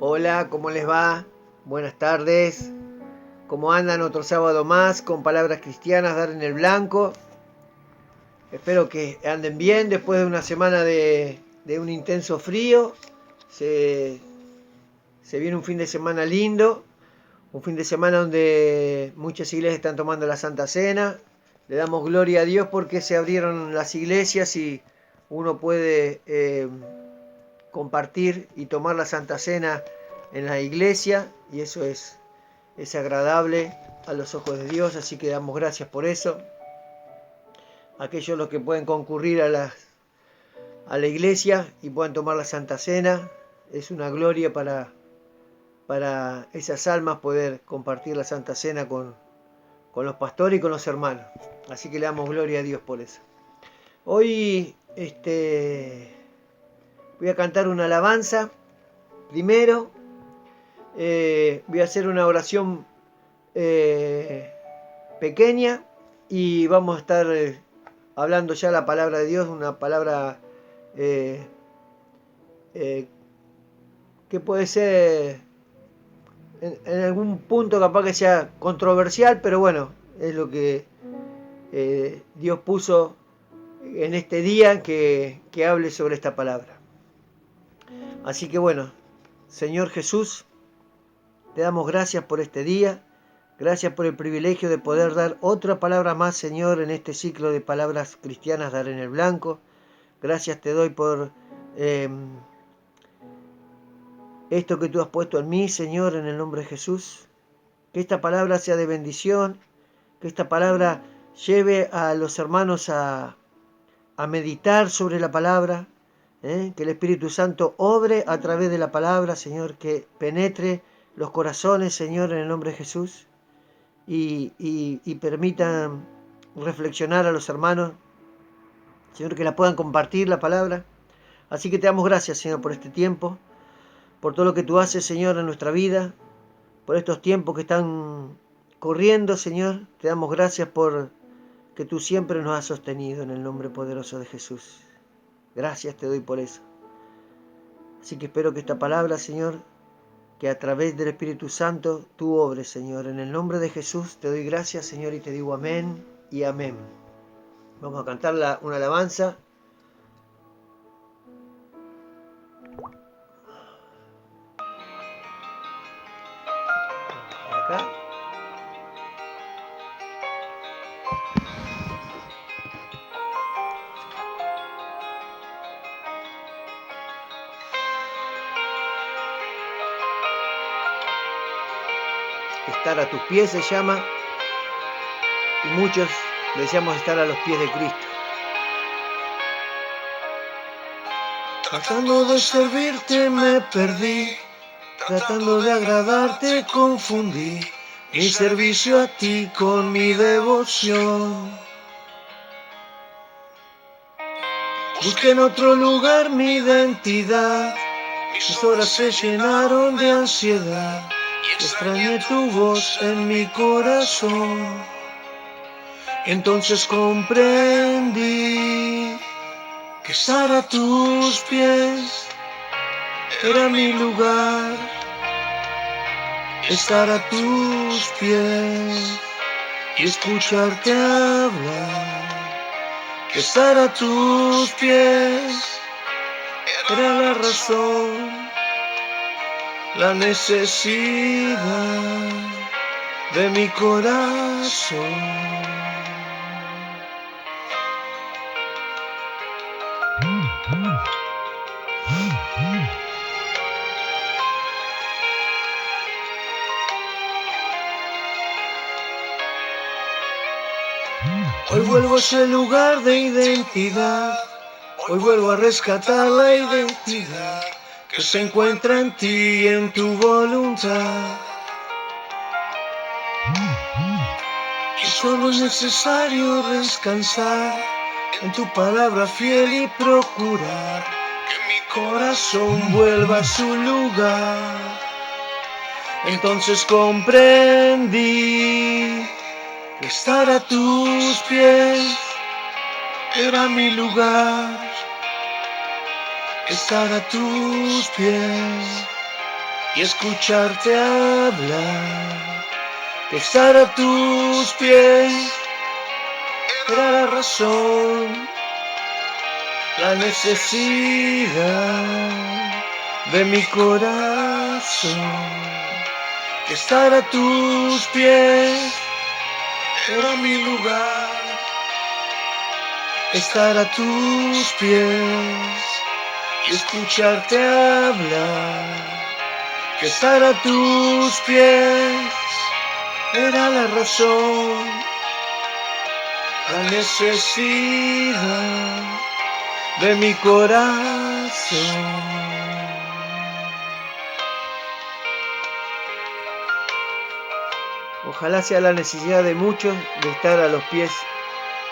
Hola, ¿cómo les va? Buenas tardes. ¿Cómo andan? Otro sábado más con palabras cristianas, dar en el blanco. Espero que anden bien después de una semana de un intenso frío. Se, se viene un fin de semana lindo, un fin de semana donde muchas iglesias están tomando la Santa Cena. Le damos gloria a Dios porque se abrieron las iglesias y uno puede compartir y tomar la Santa Cena en la iglesia, y eso es agradable a los ojos de Dios, así que damos gracias por eso. Aquellos los que pueden concurrir a la iglesia y puedan tomar la Santa Cena, es una gloria para esas almas poder compartir la Santa Cena con los pastores y con los hermanos. Así que le damos gloria a Dios por eso. Hoy voy a cantar una alabanza primero. Voy a hacer una oración pequeña y vamos a estar hablando ya la palabra de Dios, una palabra eh, eh, que puede ser en algún punto capaz que sea controversial, pero bueno, es lo que Dios puso en este día que hable sobre esta palabra. Así que bueno, Señor Jesús, te damos gracias por este día. Gracias por el privilegio de poder dar otra palabra más, Señor, en este ciclo de palabras cristianas, dar en el blanco. Gracias te doy por esto que tú has puesto en mí, Señor, en el nombre de Jesús. Que esta palabra sea de bendición, que esta palabra lleve a los hermanos a meditar sobre la palabra, que el Espíritu Santo obre a través de la palabra, Señor, que penetre los corazones, Señor, en el nombre de Jesús. Y permitan reflexionar a los hermanos, Señor, que la puedan compartir la palabra. Así que te damos gracias, Señor, por este tiempo, por todo lo que tú haces, Señor, en nuestra vida, por estos tiempos que están corriendo, Señor. Te damos gracias por que tú siempre nos has sostenido en el nombre poderoso de Jesús. Gracias te doy por eso. Así que espero que esta palabra, Señor, que a través del Espíritu Santo tú obres, Señor. En el nombre de Jesús te doy gracias, Señor, y te digo amén y amén. Vamos a cantar una alabanza. Acá. Estar a tus pies se llama, y muchos deseamos estar a los pies de Cristo. Tratando de servirte me perdí, tratando de agradarte confundí mi servicio a ti con mi devoción. Busqué en otro lugar mi identidad, mis horas se llenaron de ansiedad y extrañé tu voz en mi corazón. Entonces comprendí que estar a tus pies era mi lugar, estar a tus pies y escucharte hablar. Que estar a tus pies era la razón, la necesidad de mi corazón. Hoy vuelvo a ese lugar de identidad, hoy vuelvo a rescatar la identidad que se encuentra en ti y en tu voluntad. Y solo es necesario descansar en tu palabra fiel y procurar que mi corazón vuelva a su lugar. Entonces comprendí que estar a tus pies era mi lugar, estar a tus pies y escucharte hablar, que estar a tus pies era la razón, la necesidad de mi corazón, que estar a tus pies era mi lugar, estar a tus pies y escucharte hablar, que estar a tus pies era la razón, la necesidad de mi corazón. Ojalá sea la necesidad de muchos de estar a los pies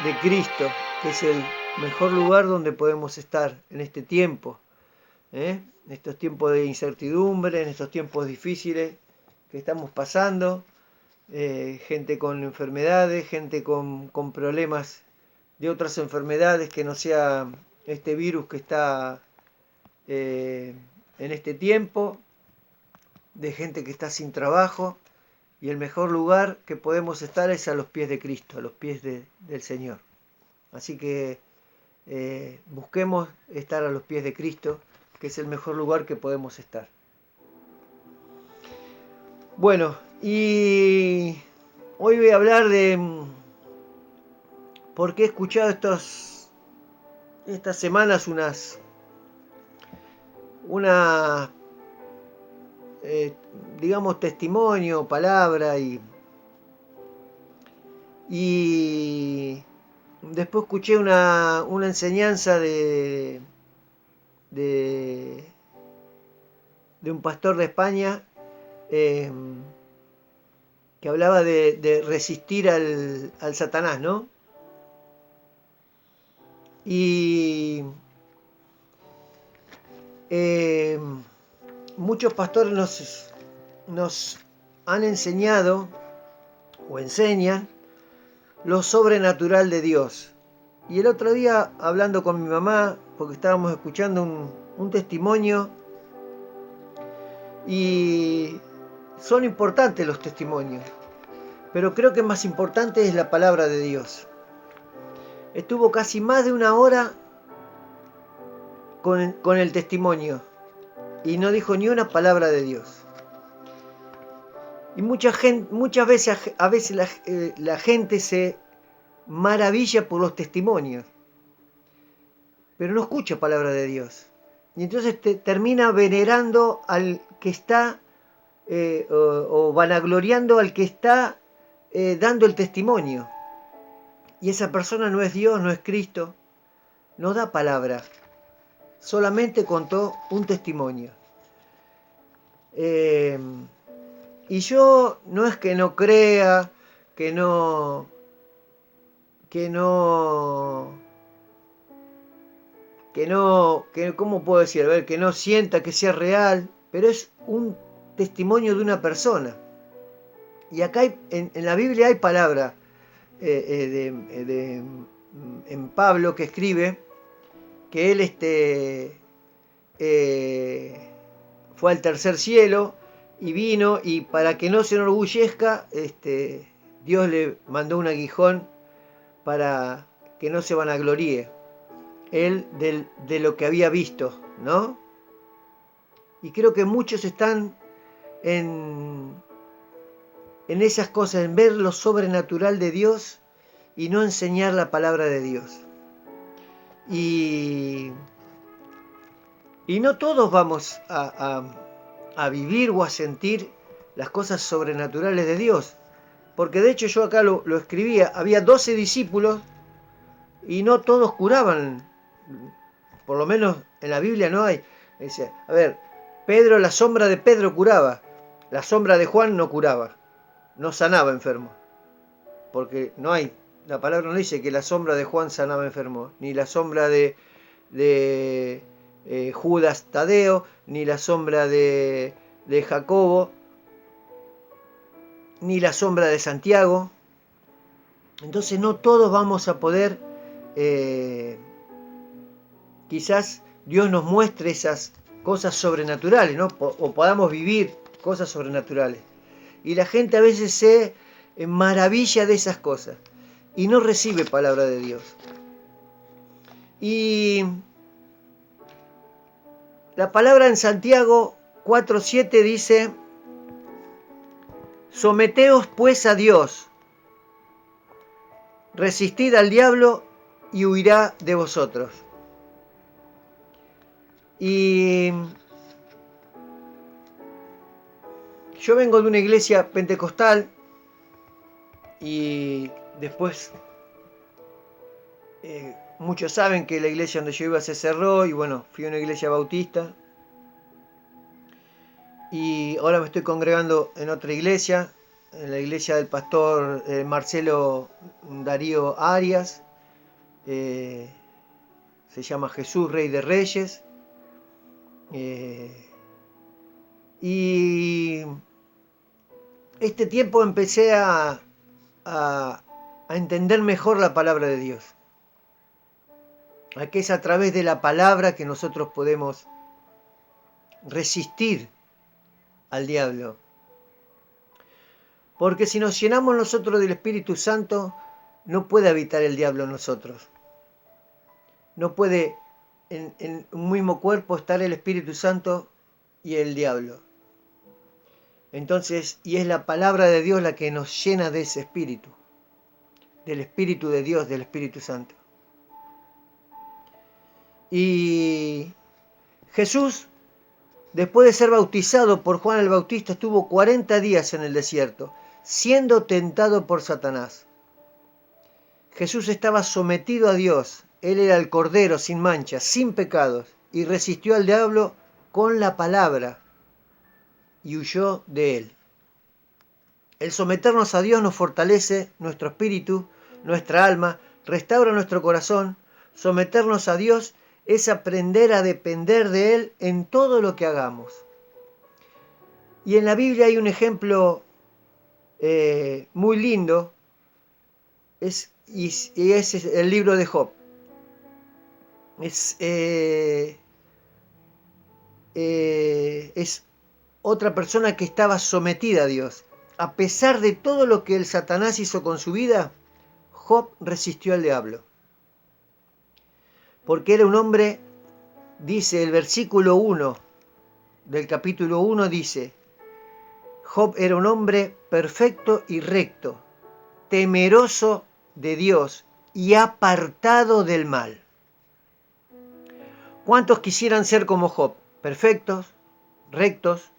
de Cristo, que es el mejor lugar donde podemos estar en este tiempo, en estos tiempos de incertidumbre, en estos tiempos difíciles que estamos pasando, gente con enfermedades, gente con problemas de otras enfermedades que no sea este virus que está en este tiempo, de gente que está sin trabajo, y el mejor lugar que podemos estar es a los pies de Cristo, a los pies del Señor. Así que busquemos estar a los pies de Cristo, que es el mejor lugar que podemos estar. Bueno, y hoy voy a hablar de por qué he escuchado estas semanas una digamos testimonio, palabra y después escuché una enseñanza de un pastor de España que hablaba de resistir al Satanás, ¿no? Y muchos pastores nos han enseñado o enseñan lo sobrenatural de Dios. Y el otro día, hablando con mi mamá, porque estábamos escuchando un testimonio, y son importantes los testimonios, pero creo que más importante es la palabra de Dios. Estuvo casi más de una hora con el testimonio y no dijo ni una palabra de Dios. Y muchas veces la gente se maravilla por los testimonios, pero no escucha palabra de Dios. Y entonces termina venerando al que está, o vanagloriando al que está dando el testimonio. Y esa persona no es Dios, no es Cristo, no da palabra, solamente contó un testimonio. Y yo no es que no crea, ¿cómo puedo decir? A ver, que no sienta que sea real, pero es un testimonio de una persona. Y acá en la Biblia hay palabra en Pablo que escribe que él fue al tercer cielo y vino, y para que no se enorgullezca, Dios le mandó un aguijón para que no se vanagloríe él de lo que había visto, ¿no? Y creo que muchos están en esas cosas, en ver lo sobrenatural de Dios y no enseñar la palabra de Dios. Y no todos vamos a vivir o a sentir las cosas sobrenaturales de Dios. Porque de hecho yo acá lo escribía, había 12 discípulos y no todos curaban. Por lo menos en la Biblia no hay. Dice, a ver, Pedro, la sombra de Pedro curaba, la sombra de Juan no curaba, no sanaba enfermos. Porque no hay, la palabra no dice que la sombra de Juan sanaba enfermos, ni la sombra de Judas Tadeo, ni la sombra de Jacobo, ni la sombra de Santiago. Entonces no todos vamos a poder, quizás Dios nos muestre esas cosas sobrenaturales, ¿no? O podamos vivir cosas sobrenaturales. Y la gente a veces se maravilla de esas cosas y no recibe palabra de Dios. Y la palabra en Santiago 4:7 dice: someteos pues a Dios, resistid al diablo y huirá de vosotros. Y yo vengo de una iglesia pentecostal y después muchos saben que la iglesia donde yo iba se cerró y bueno, fui a una iglesia bautista y ahora me estoy congregando en otra iglesia, en la iglesia del pastor Marcelo Darío Arias, se llama Jesús Rey de Reyes, y este tiempo empecé a entender mejor la palabra de Dios, a que es a través de la palabra que nosotros podemos resistir al diablo. Porque si nos llenamos nosotros del Espíritu Santo, no puede habitar el diablo en nosotros. No puede en un mismo cuerpo estar el Espíritu Santo y el diablo. Entonces, y es la palabra de Dios la que nos llena de ese espíritu, del Espíritu de Dios, del Espíritu Santo. Y Jesús, después de ser bautizado por Juan el Bautista, estuvo 40 días en el desierto, siendo tentado por Satanás. Jesús estaba sometido a Dios, Él era el Cordero sin mancha, sin pecados, y resistió al diablo con la palabra, y huyó de él. El someternos a Dios nos fortalece nuestro espíritu, nuestra alma, restaura nuestro corazón. Someternos a Dios es aprender a depender de Él en todo lo que hagamos. Y en la Biblia hay un ejemplo muy lindo, y es el libro de Job. Es otra persona que estaba sometida a Dios. A pesar de todo lo que el Satanás hizo con su vida, Job resistió al diablo. Porque era un hombre, dice el versículo 1 del capítulo 1, dice: Job era un hombre perfecto y recto, temeroso de Dios y apartado del mal. ¿Cuántos quisieran ser como Job? Perfectos, rectos,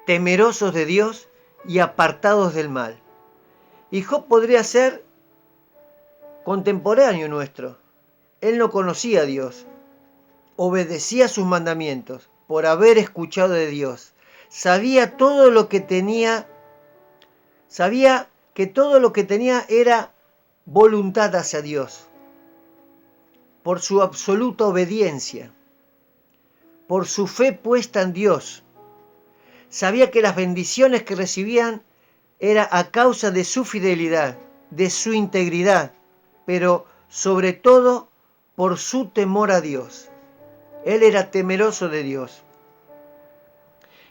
temerosos de Dios y apartados del mal. Y Job podría ser contemporáneo nuestro. Él no conocía a Dios, obedecía sus mandamientos por haber escuchado de Dios. Sabía todo lo que tenía, sabía que todo lo que tenía era voluntad hacia Dios, por su absoluta obediencia, por su fe puesta en Dios. Sabía que las bendiciones que recibían era a causa de su fidelidad, de su integridad, pero sobre todo por su temor a Dios. Él era temeroso de Dios.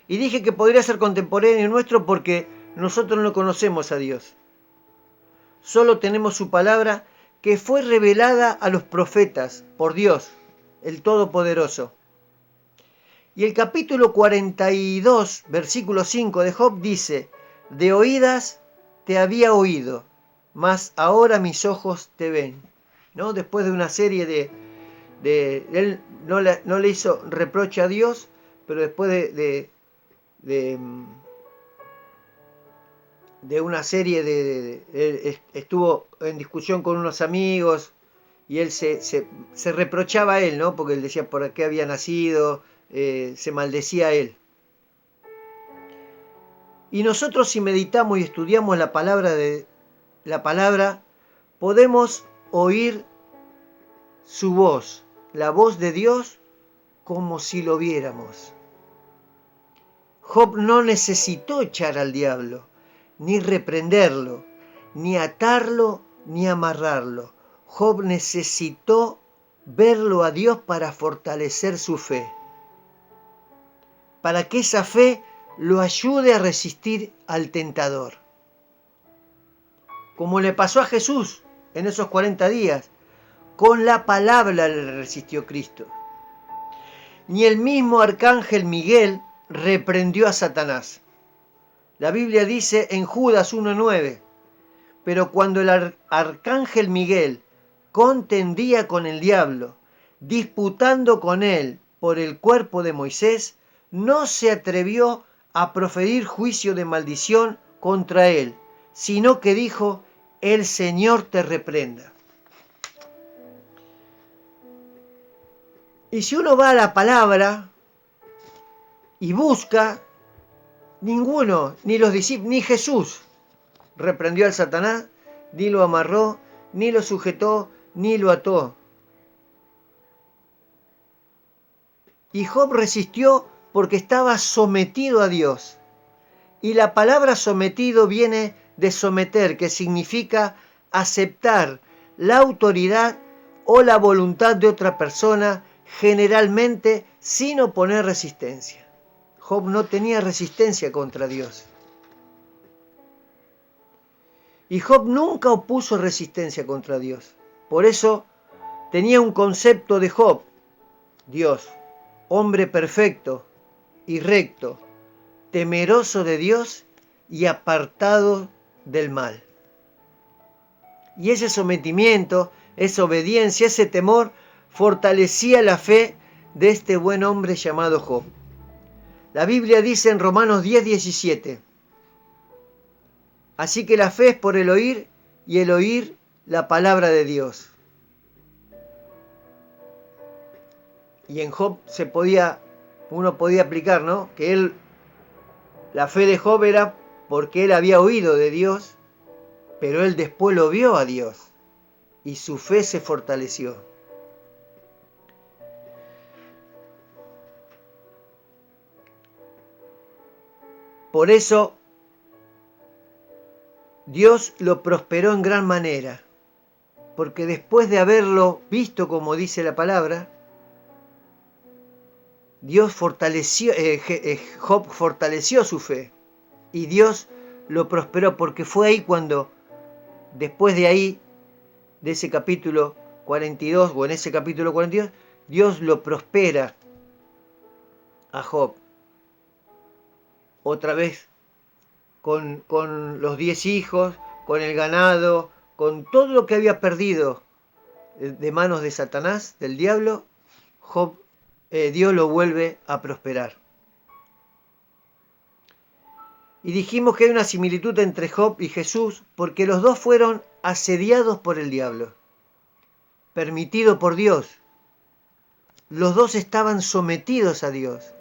Y dije que podría ser contemporáneo nuestro porque nosotros no conocemos a Dios. Solo tenemos su palabra que fue revelada a los profetas por Dios, el Todopoderoso. Y el capítulo 42, versículo 5 de Job dice: de oídas te había oído, mas ahora mis ojos te ven. ¿No? Después de una serie de él no le hizo reproche a Dios, pero después de una serie él estuvo en discusión con unos amigos y él se reprochaba a él, ¿no? Porque él decía por qué había nacido, se maldecía a él. Y nosotros, si meditamos y estudiamos la palabra, podemos oír su voz, la voz de Dios, como si lo viéramos. Job no necesitó echar al diablo, ni reprenderlo, ni atarlo, ni amarrarlo. Job necesitó verlo a Dios para fortalecer su fe. para que esa fe lo ayude a resistir al tentador. Como le pasó a Jesús en esos 40 días, con la palabra le resistió Cristo. Ni el mismo arcángel Miguel reprendió a Satanás. La Biblia dice en Judas 1:9, pero cuando el arcángel Miguel contendía con el diablo, disputando con él por el cuerpo de Moisés, no se atrevió a proferir juicio de maldición contra él, sino que dijo, el Señor te reprenda. Y si uno va a la palabra y busca, ninguno, ni los discípulos, ni Jesús reprendió al Satanás, ni lo amarró, ni lo sujetó, ni lo ató. Y Job resistió porque estaba sometido a Dios. Y la palabra sometido viene de someter, que significa aceptar la autoridad o la voluntad de otra persona, generalmente sin oponer resistencia. Job no tenía resistencia contra Dios. Y Job nunca opuso resistencia contra Dios. Por eso tenía un concepto de Job, Dios, hombre perfecto y recto, temeroso de Dios y apartado del mal. Y ese sometimiento, esa obediencia, ese temor, fortalecía la fe de este buen hombre llamado Job. La Biblia dice en Romanos 10:17, así que la fe es por el oír y el oír la palabra de Dios. Y en Job uno podía aplicar, ¿no? Que la fe de Job era porque él había oído de Dios, pero él después lo vio a Dios y su fe se fortaleció. Por eso Dios lo prosperó en gran manera, porque después de haberlo visto, como dice la palabra, Job fortaleció su fe y Dios lo prosperó, porque fue ahí cuando, después de ahí, de ese capítulo 42, o en ese capítulo 42, Dios lo prospera a Job. Otra vez, con los 10 hijos, con el ganado, con todo lo que había perdido de manos de Satanás, del diablo, Dios lo vuelve a prosperar. Y dijimos que hay una similitud entre Job y Jesús, porque los dos fueron asediados por el diablo, permitido por Dios. Los dos estaban sometidos a Dios,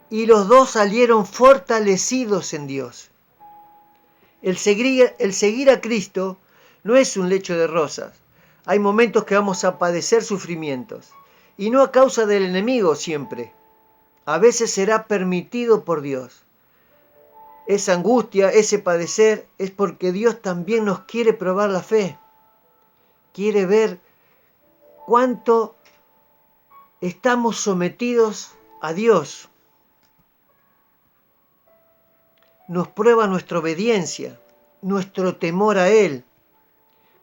y los dos salieron fortalecidos en Dios. El seguir a Cristo no es un lecho de rosas. Hay momentos que vamos a padecer sufrimientos, y no a causa del enemigo siempre. A veces será permitido por Dios. Esa angustia, ese padecer, es porque Dios también nos quiere probar la fe. Quiere ver cuánto estamos sometidos a Dios. Nos prueba nuestra obediencia, nuestro temor a Él.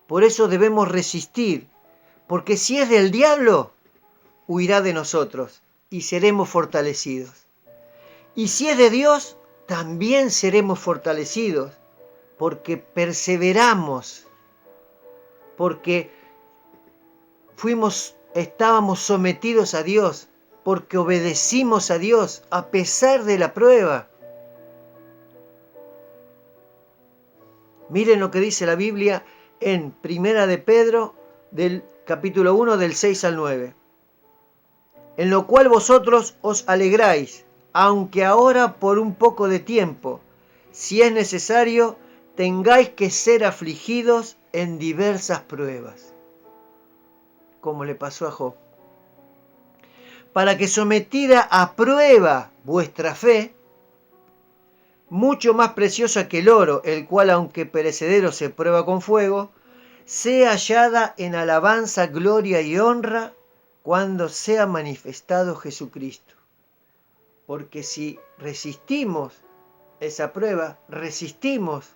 Por eso debemos resistir, porque si es del diablo, huirá de nosotros y seremos fortalecidos. Y si es de Dios, también seremos fortalecidos, porque perseveramos, porque estábamos sometidos a Dios, porque obedecimos a Dios a pesar de la prueba. Miren lo que dice la Biblia en Primera de Pedro, del capítulo 1, del 6 al 9. En lo cual vosotros os alegráis, aunque ahora por un poco de tiempo, si es necesario, tengáis que ser afligidos en diversas pruebas, como le pasó a Job, para que sometida a prueba vuestra fe, mucho más preciosa que el oro, el cual aunque perecedero se prueba con fuego, sea hallada en alabanza, gloria y honra cuando sea manifestado Jesucristo. Porque si resistimos esa prueba, resistimos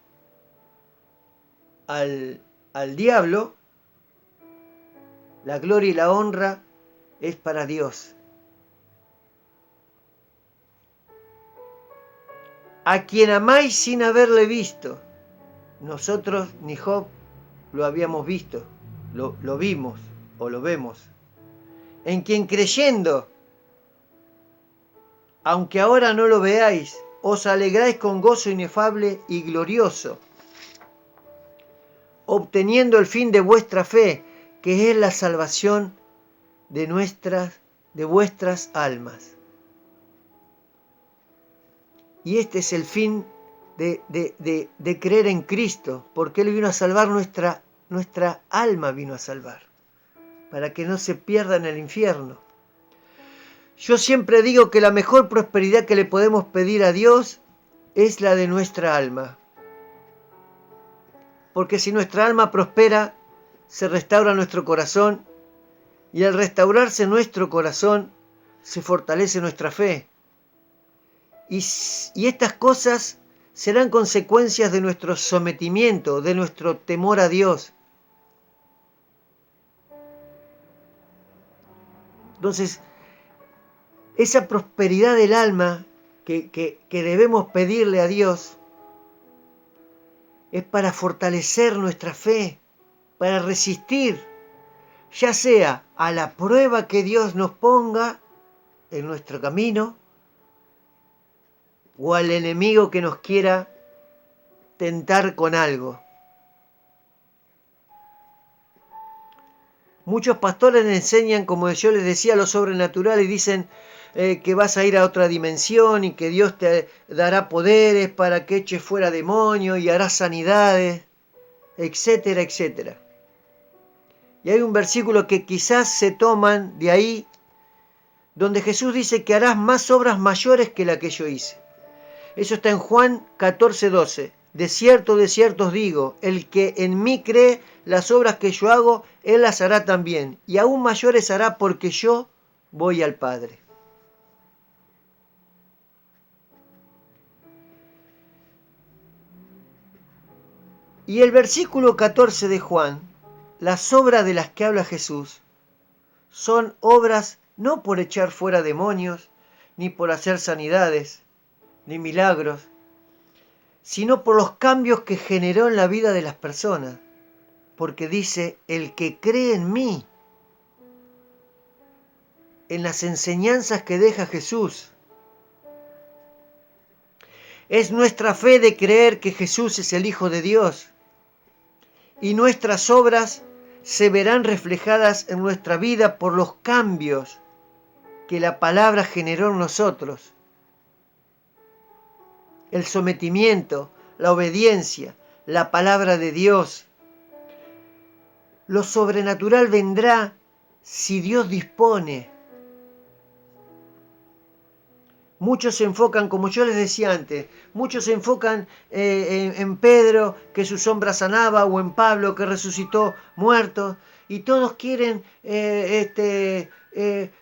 al diablo, la gloria y la honra es para Dios. A quien amáis sin haberle visto. Nosotros ni Job lo habíamos visto, lo vimos o lo vemos. En quien creyendo, aunque ahora no lo veáis, os alegráis con gozo inefable y glorioso, obteniendo el fin de vuestra fe, que es la salvación de vuestras almas. Y este es el fin de creer en Cristo, porque Él vino a salvar nuestra alma, vino a salvar, para que no se pierda en el infierno. Yo siempre digo que la mejor prosperidad que le podemos pedir a Dios es la de nuestra alma. Porque si nuestra alma prospera, se restaura nuestro corazón, y al restaurarse nuestro corazón, se fortalece nuestra fe. Y estas cosas serán consecuencias de nuestro sometimiento, de nuestro temor a Dios. Entonces, esa prosperidad del alma que debemos pedirle a Dios es para fortalecer nuestra fe, para resistir, ya sea a la prueba que Dios nos ponga en nuestro camino, o al enemigo que nos quiera tentar con algo. Muchos pastores enseñan, como yo les decía, lo sobrenatural y dicen que vas a ir a otra dimensión y que Dios te dará poderes para que eches fuera demonios y harás sanidades, etcétera, etcétera. Y hay un versículo que quizás se toman de ahí, donde Jesús dice que harás más obras mayores que la que yo hice. Eso está en Juan 14:12. De cierto os digo, el que en mí cree, las obras que yo hago, él las hará también, y aún mayores hará porque yo voy al Padre. Y el versículo 14 de Juan, las obras de las que habla Jesús, son obras no por echar fuera demonios, ni por hacer sanidades, ni milagros, sino por los cambios que generó en la vida de las personas. Porque dice, el que cree en mí, en las enseñanzas que deja Jesús. Es nuestra fe de creer que Jesús es el Hijo de Dios. Y nuestras obras se verán reflejadas en nuestra vida por los cambios que la palabra generó en nosotros. El sometimiento, la obediencia, la palabra de Dios. Lo sobrenatural vendrá si Dios dispone. Muchos se enfocan, como yo les decía antes, muchos se enfocan en Pedro, que su sombra sanaba, o en Pablo, que resucitó muertos, y todos quieren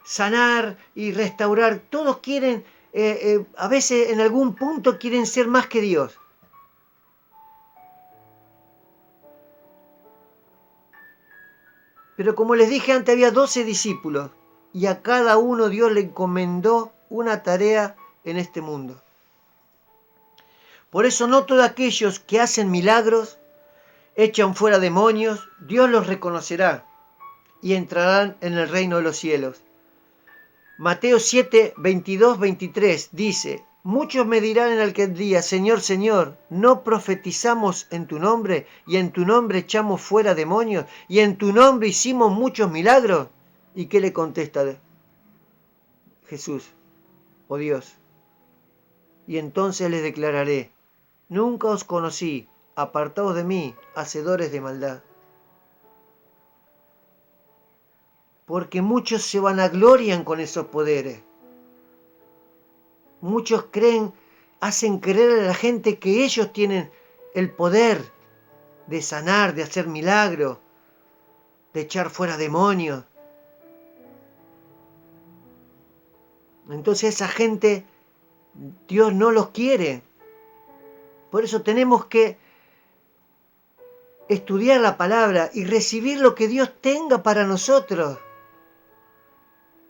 sanar y restaurar, todos quieren, a veces en algún punto quieren ser más que Dios. Pero como les dije antes, había 12 discípulos y a cada uno Dios le encomendó una tarea en este mundo. Por eso no todos aquellos que hacen milagros, echan fuera demonios, Dios los reconocerá y entrarán en el reino de los cielos. Mateo 7, 22, 23 dice, muchos me dirán en aquel día, Señor, Señor, ¿no profetizamos en tu nombre y en tu nombre echamos fuera demonios y en tu nombre hicimos muchos milagros? ¿Y qué le contesta Jesús o Dios? Y entonces les declararé, nunca os conocí, apartaos de mí, hacedores de maldad. Porque muchos se vanaglorian con esos poderes. Muchos hacen creer a la gente que ellos tienen el poder de sanar, de hacer milagros, de echar fuera demonios. Entonces esa gente Dios no los quiere. Por eso tenemos que estudiar la palabra y recibir lo que Dios tenga para nosotros.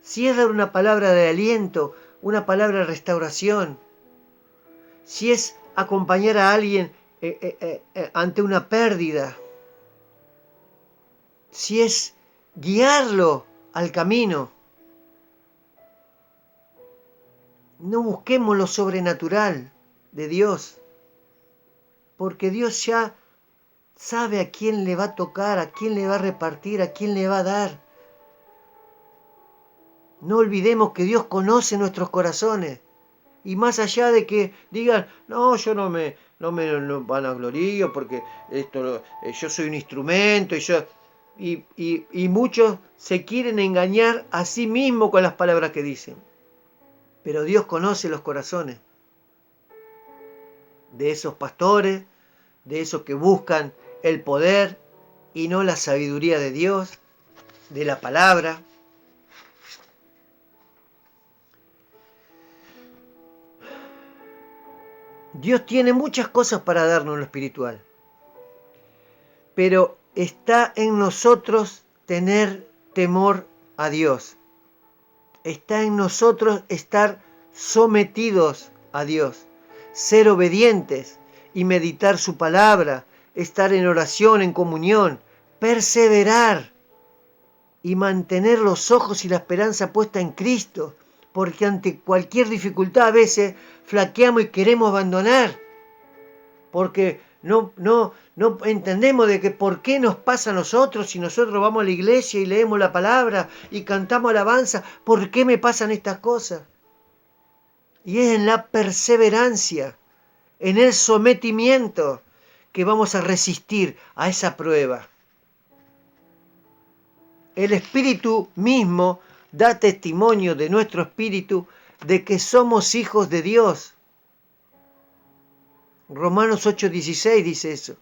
Si es dar una palabra de aliento, una palabra de restauración, si es acompañar a alguien ante una pérdida, si es guiarlo al camino. No busquemos lo sobrenatural de Dios, porque Dios ya sabe a quién le va a tocar, a quién le va a repartir, a quién le va a dar. No olvidemos que Dios conoce nuestros corazones. Y más allá de que digan, no, yo no me vanaglorío porque yo soy un instrumento y muchos se quieren engañar a sí mismos con las palabras que dicen. Pero Dios conoce los corazones de esos pastores, de esos que buscan el poder y no la sabiduría de Dios, de la palabra. Dios tiene muchas cosas para darnos en lo espiritual, pero está en nosotros tener temor a Dios. Está en nosotros estar sometidos a Dios, ser obedientes y meditar su palabra, estar en oración, en comunión, perseverar y mantener los ojos y la esperanza puesta en Cristo, porque ante cualquier dificultad a veces flaqueamos y queremos abandonar, porque no entendemos de que por qué nos pasa a nosotros si nosotros vamos a la iglesia y leemos la palabra y cantamos alabanza, ¿por qué me pasan estas cosas? Y es en la perseverancia, en el sometimiento, que vamos a resistir a esa prueba. El Espíritu mismo da testimonio de nuestro espíritu de que somos hijos de Dios. Romanos 8:16 dice eso.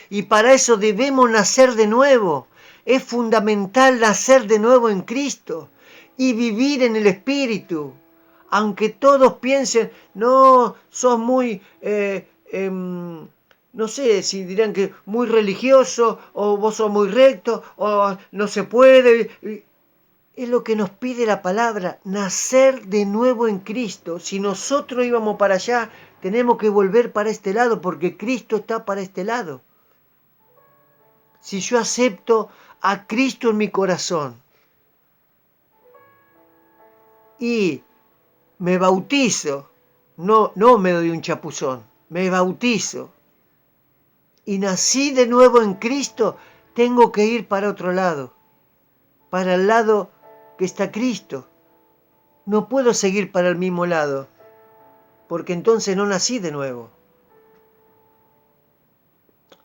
Y para eso debemos nacer de nuevo. Es fundamental nacer de nuevo en Cristo y vivir en el Espíritu. Aunque todos piensen, no, sos muy, no sé si dirán que muy religioso, o vos sos muy recto, o no se puede. Es lo que nos pide la palabra, nacer de nuevo en Cristo. Si nosotros íbamos para allá, tenemos que volver para este lado, porque Cristo está para este lado. Si yo acepto a Cristo en mi corazón y me bautizo, no me doy un chapuzón, me bautizo y nací de nuevo en Cristo, tengo que ir para otro lado, para el lado que está Cristo. No puedo seguir para el mismo lado, porque entonces no nací de nuevo.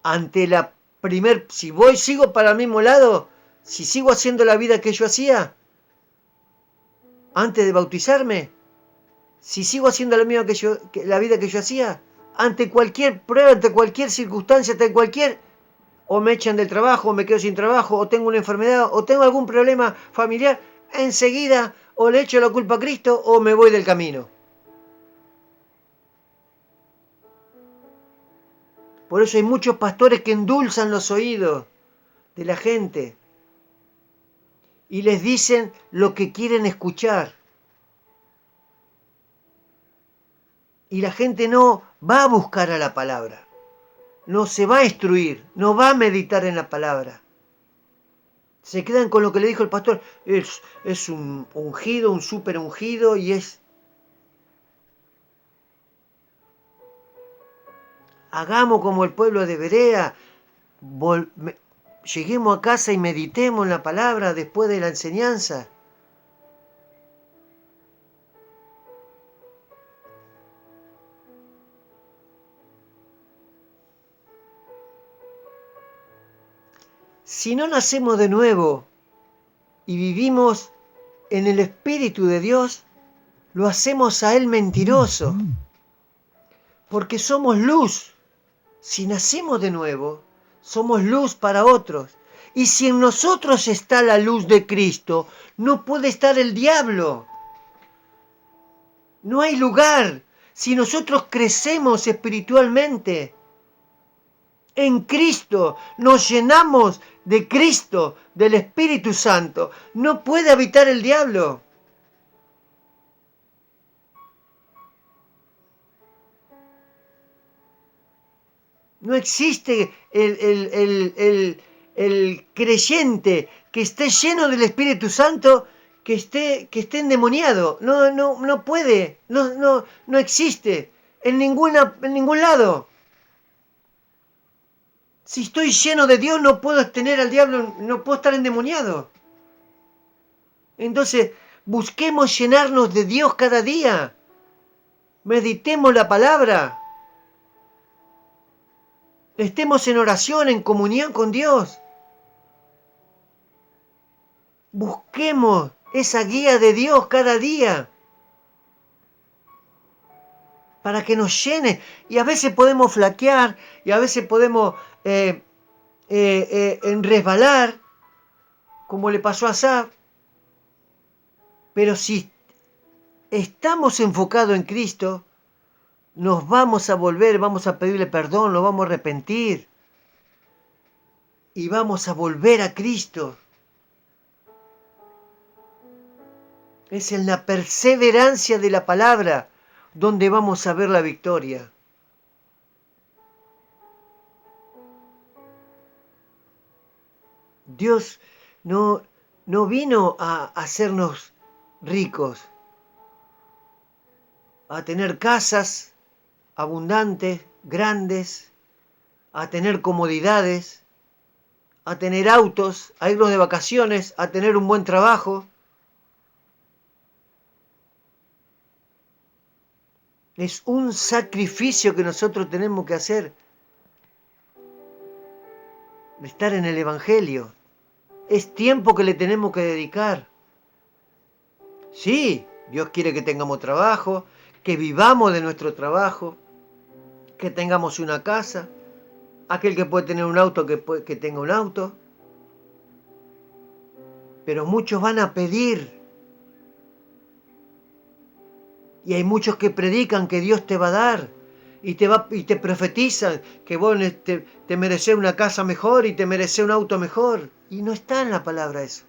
Ante la si sigo para el mismo lado, si sigo haciendo la vida que yo hacía antes de bautizarme, si sigo haciendo la vida que yo hacía, ante cualquier prueba, ante cualquier circunstancia, ante cualquier, o me echan del trabajo, o me quedo sin trabajo, o tengo una enfermedad, o tengo algún problema familiar, enseguida o le echo la culpa a Cristo o me voy del camino. Por eso hay muchos pastores que endulzan los oídos de la gente y les dicen lo que quieren escuchar. Y la gente no va a buscar a la palabra, no se va a instruir, no va a meditar en la palabra. Se quedan con lo que le dijo el pastor, es un ungido, un súper ungido y es... Hagamos como el pueblo de Berea, lleguemos a casa y meditemos en la palabra después de la enseñanza. Si no nacemos de nuevo y vivimos en el Espíritu de Dios, lo hacemos a Él mentiroso, porque somos luz. Si nacemos de nuevo, somos luz para otros. Y si en nosotros está la luz de Cristo, no puede estar el diablo. No hay lugar Si nosotros crecemos espiritualmente en Cristo, nos llenamos de Cristo, del Espíritu Santo, no puede habitar el diablo. No existe el creyente que esté lleno del Espíritu Santo que esté endemoniado. No puede, no existe en ningún lado. Si estoy lleno de Dios, no puedo tener al diablo, no puedo estar endemoniado. Entonces, busquemos llenarnos de Dios cada día. Meditemos la palabra. Estemos en oración, en comunión con Dios. Busquemos esa guía de Dios cada día para que nos llene. Y a veces podemos flaquear y a veces podemos resbalar, como le pasó a Asaf. Pero si estamos enfocados en Cristo, nos vamos a volver, vamos a pedirle perdón, nos vamos a arrepentir y vamos a volver a Cristo. Es en la perseverancia de la palabra donde vamos a ver la victoria. Dios no vino a hacernos ricos, a tener casas abundantes, grandes, a tener comodidades, a tener autos, a irnos de vacaciones, a tener un buen trabajo. Es un sacrificio que nosotros tenemos que hacer, de estar en el Evangelio. Es tiempo que le tenemos que dedicar. Sí, Dios quiere que tengamos trabajo, que vivamos de nuestro trabajo, que tengamos una casa, aquel que puede tener un auto, que tenga un auto. Pero muchos van a pedir. Y hay muchos que predican que Dios te va a dar. Y te profetizan que vos te mereces una casa mejor y te mereces un auto mejor. Y no está en la palabra eso.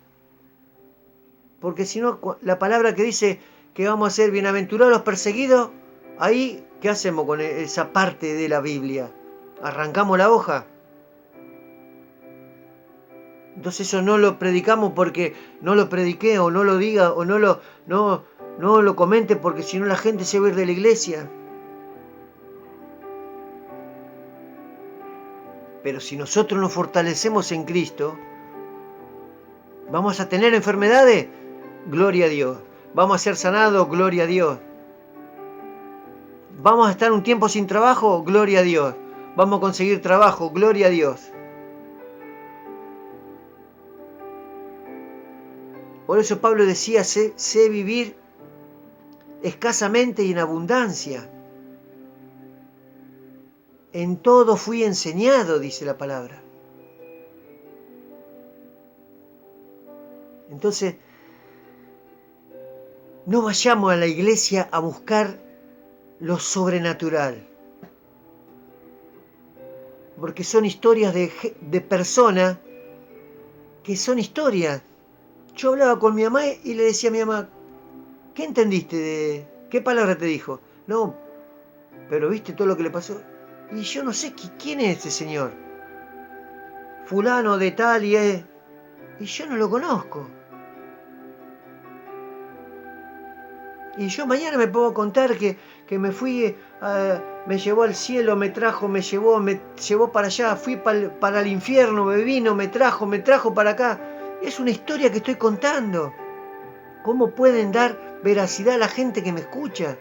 Porque si no, la palabra que dice que vamos a ser bienaventurados los perseguidos, ahí, ¿qué hacemos con esa parte de la Biblia? ¿Arrancamos la hoja? Entonces eso no lo predicamos porque no lo prediqué o no lo diga o no lo comente porque si no la gente se va a ir de la iglesia. Pero si nosotros nos fortalecemos en Cristo, ¿vamos a tener enfermedades? Gloria a Dios. ¿Vamos a ser sanados? Gloria a Dios. ¿Vamos a estar un tiempo sin trabajo? Gloria a Dios. ¿Vamos a conseguir trabajo? Gloria a Dios. Por eso Pablo decía, sé vivir escasamente y en abundancia. En todo fui enseñado, dice la palabra. Entonces, no vayamos a la iglesia a buscar lo sobrenatural. Porque son historias de personas que son historias. Yo hablaba con mi mamá y le decía a mi mamá, ¿qué entendiste? ¿Qué palabra te dijo? No, pero ¿viste todo lo que le pasó? Y yo no sé quién es ese señor. Fulano de tal y yo no lo conozco. Y yo mañana me puedo contar que me fui, me llevó al cielo, me trajo, me llevó para allá, fui para el infierno, me vino, me trajo para acá. Es una historia que estoy contando. ¿Cómo pueden dar veracidad a la gente que me escucha?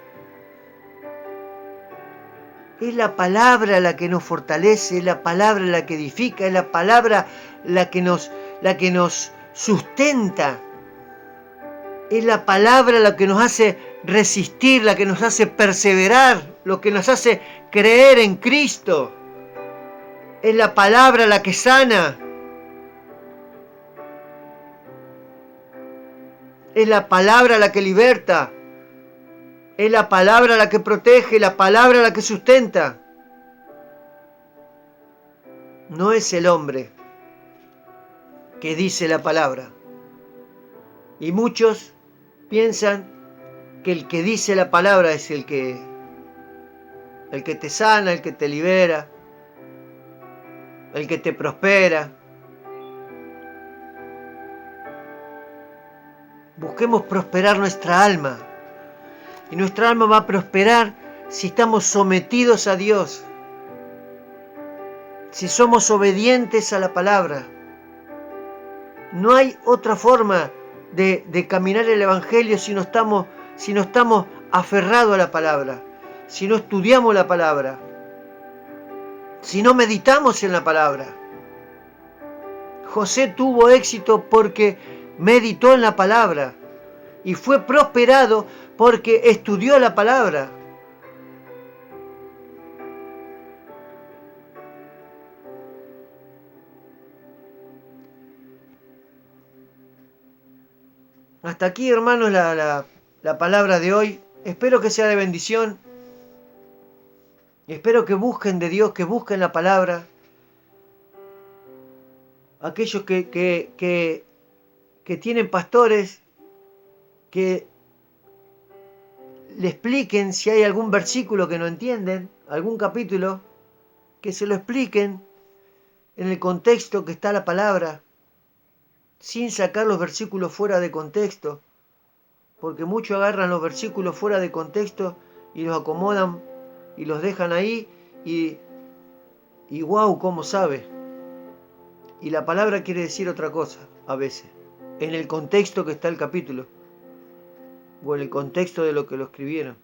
Es la palabra la que nos fortalece, es la palabra la que edifica, es la palabra la que nos sustenta. Es la palabra la que nos hace resistir, la que nos hace perseverar, lo que nos hace creer en Cristo. Es la palabra la que sana. Es la palabra la que liberta. Es la palabra la que protege, la palabra la que sustenta. No es el hombre que dice la palabra. Y muchos piensan que el que dice la palabra es el que te sana, el que te libera, el que te prospera. Busquemos prosperar nuestra alma. Y nuestra alma va a prosperar si estamos sometidos a Dios. Si somos obedientes a la palabra. No hay otra forma de caminar el Evangelio si no estamos aferrados a la palabra. Si no estudiamos la palabra. Si no meditamos en la palabra. José tuvo éxito porque meditó en la palabra y fue prosperado porque estudió la palabra. Hasta aquí, hermanos, la palabra de hoy. Espero que sea de bendición. Espero que busquen de Dios, que busquen la palabra. Aquellos que tienen pastores, que le expliquen si hay algún versículo que no entienden, algún capítulo, que se lo expliquen en el contexto que está la palabra, sin sacar los versículos fuera de contexto, porque muchos agarran los versículos fuera de contexto y los acomodan y los dejan ahí y wow, cómo sabe. Y la palabra quiere decir otra cosa a veces, en el contexto que está el capítulo, o en el contexto de lo que lo escribieron.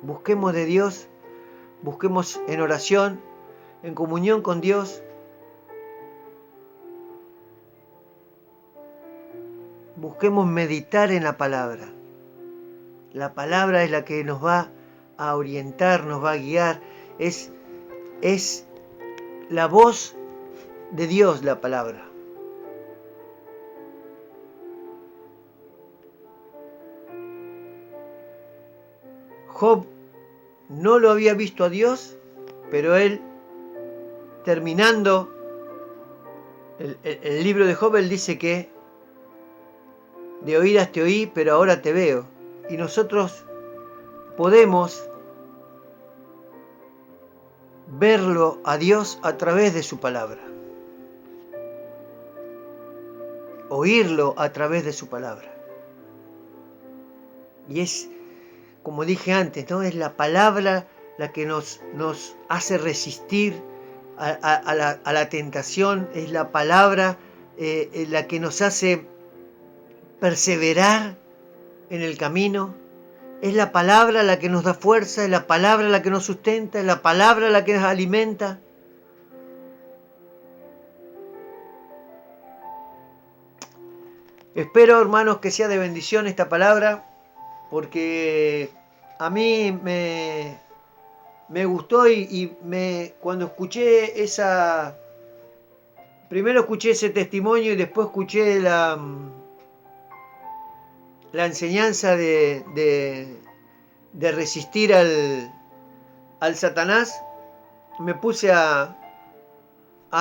Busquemos de Dios, busquemos en oración, en comunión con Dios. Busquemos meditar en la palabra. La palabra es la que nos va a orientar, nos va a guiar. Es la voz de Dios, la palabra. Job no lo había visto a Dios, pero él, terminando el libro de Job, él dice que de oídas te oí, pero ahora te veo. Y nosotros podemos verlo a Dios a través de su palabra. Oírlo a través de su palabra. Y es, como dije antes, ¿no? Es la palabra la que nos hace resistir a la tentación. Es la palabra la que nos hace perseverar en el camino. Es la palabra la que nos da fuerza, es la palabra la que nos sustenta, es la palabra la que nos alimenta. Espero, hermanos, que sea de bendición esta palabra, porque a mí me gustó y cuando escuché primero escuché ese testimonio y después escuché la enseñanza de resistir al Satanás, me puse a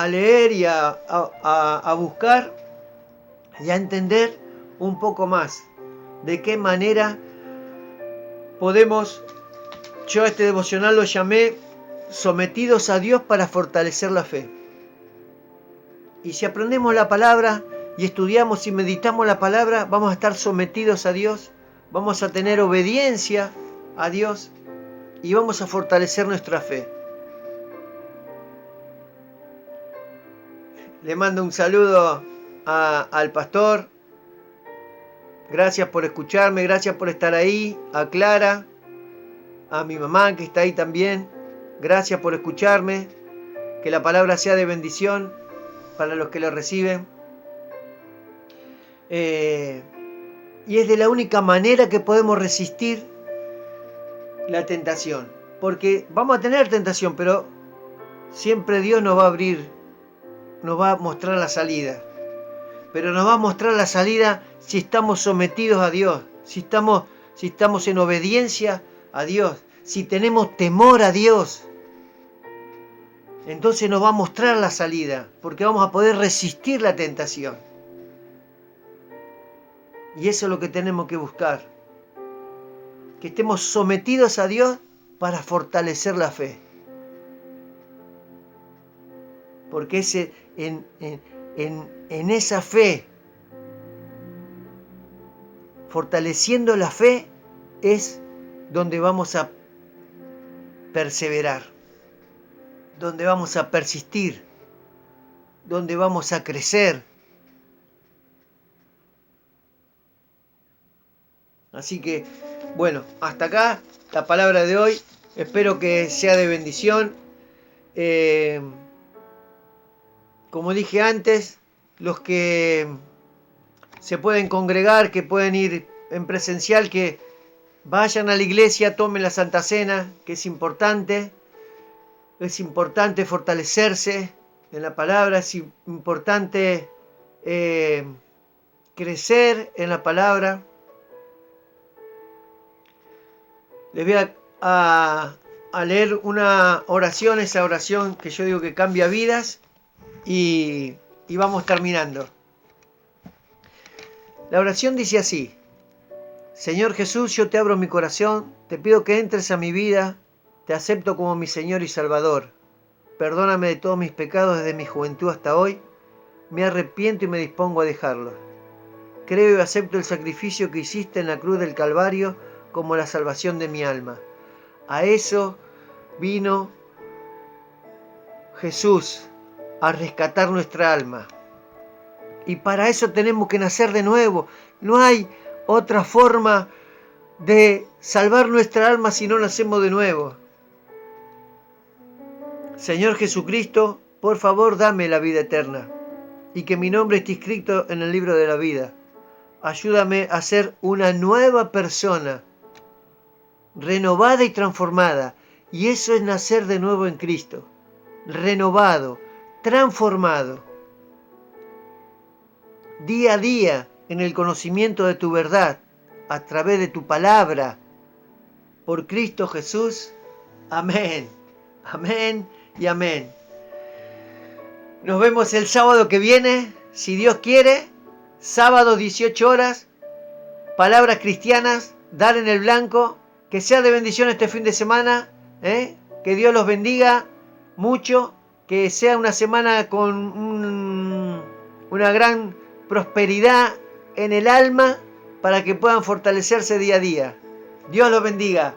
leer y a buscar y a entender un poco más de qué manera podemos, yo a este devocional lo llamé sometidos a Dios para fortalecer la fe. Y si aprendemos la palabra y estudiamos y meditamos la palabra, vamos a estar sometidos a Dios, vamos a tener obediencia a Dios y vamos a fortalecer nuestra fe. Le mando un saludo al pastor. Gracias por escucharme, gracias por estar ahí. A Clara, a mi mamá que está ahí también. Gracias por escucharme. Que la palabra sea de bendición para los que lo reciben. Y es de la única manera que podemos resistir la tentación. Porque vamos a tener tentación, pero siempre Dios nos va a abrir, nos va a mostrar la salida. Pero nos va a mostrar la salida si estamos sometidos a Dios, si estamos si estamos en obediencia a Dios, si tenemos temor a Dios, entonces nos va a mostrar la salida, porque vamos a poder resistir la tentación. Y eso es lo que tenemos que buscar, que estemos sometidos a Dios para fortalecer la fe. Porque en esa fe, fortaleciendo la fe, es donde vamos a perseverar, donde vamos a persistir, donde vamos a crecer. Así que, bueno, hasta acá la palabra de hoy. Espero que sea de bendición. Como dije antes, los que se pueden congregar, que pueden ir en presencial, que vayan a la iglesia, tomen la Santa Cena, que es importante. Es importante fortalecerse en la palabra, es importante crecer en la palabra. Les voy a leer una oración, esa oración que yo digo que cambia vidas, y vamos terminando. La oración dice así: Señor Jesús, yo te abro mi corazón, te pido que entres a mi vida, te acepto como mi Señor y Salvador. Perdóname de todos mis pecados desde mi juventud hasta hoy, me arrepiento y me dispongo a dejarlos. Creo y acepto el sacrificio que hiciste en la cruz del Calvario como la salvación de mi alma. A eso vino Jesús, a rescatar nuestra alma. Y para eso tenemos que nacer de nuevo. No hay otra forma de salvar nuestra alma si no nacemos de nuevo. Señor Jesucristo, por favor dame la vida eterna y que mi nombre esté inscrito en el libro de la vida. Ayúdame a ser una nueva persona, renovada y transformada. Y eso es nacer de nuevo en Cristo. Renovado, transformado. Día a día en el conocimiento de tu verdad, a través de tu palabra. Por Cristo Jesús. Amén. Amén y amén. Nos vemos el sábado que viene, si Dios quiere. Sábado 18 horas. Palabras cristianas. Dar en el blanco. Que sea de bendición este fin de semana. Que Dios los bendiga mucho. Que sea una semana con una gran prosperidad en el alma, para que puedan fortalecerse día a día. Dios los bendiga.